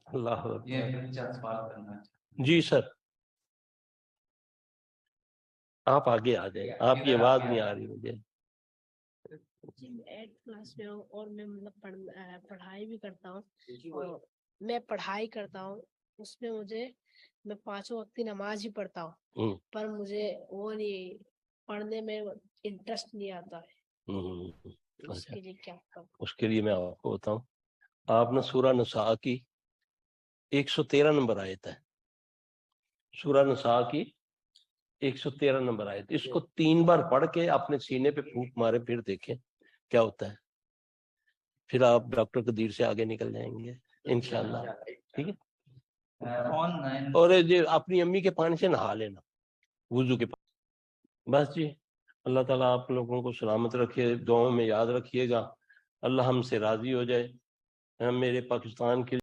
اللہ یہ سوال کرنا جی سر، آپ آگے آ جائیں، آپ کی آواز نہیں آ رہی مجھے. جی میں 8th کلاس میں ہوں اور میں مطلب پڑھائی بھی کرتا ہوں. اور میں پڑھائی کرتا ہوں اس میں میں 5 وقت کی نماز ہی پڑھتا ہوں، پر مجھے وہ نہیں پڑھنے میں انٹرسٹ نہیں آتا ہے. اس کے لیے کیا کروں؟ اس کے لیے میں آپ کو بتاؤں، آپ نے سورہ نساء کی 113 نمبر آیت ہے، سورہ نساء کی 113 نمبر آیت، اس کو 3 بار پڑھ کے اپنے سینے پہ پھونک مارے، پھر دیکھیں کیا ہوتا ہے. پھر آپ ڈاکٹر قدیر سے آگے نکل جائیں گے انشاءاللہ. ٹھیک ہے. اور یہ اپنی امی کے پانی سے نہا لینا، وضو کے پانی. بس جی، اللہ تعالیٰ آپ لوگوں کو سلامت رکھے، دعاؤں میں یاد رکھیے گا. اللہ ہم سے راضی ہو جائے. میرے پاکستان کے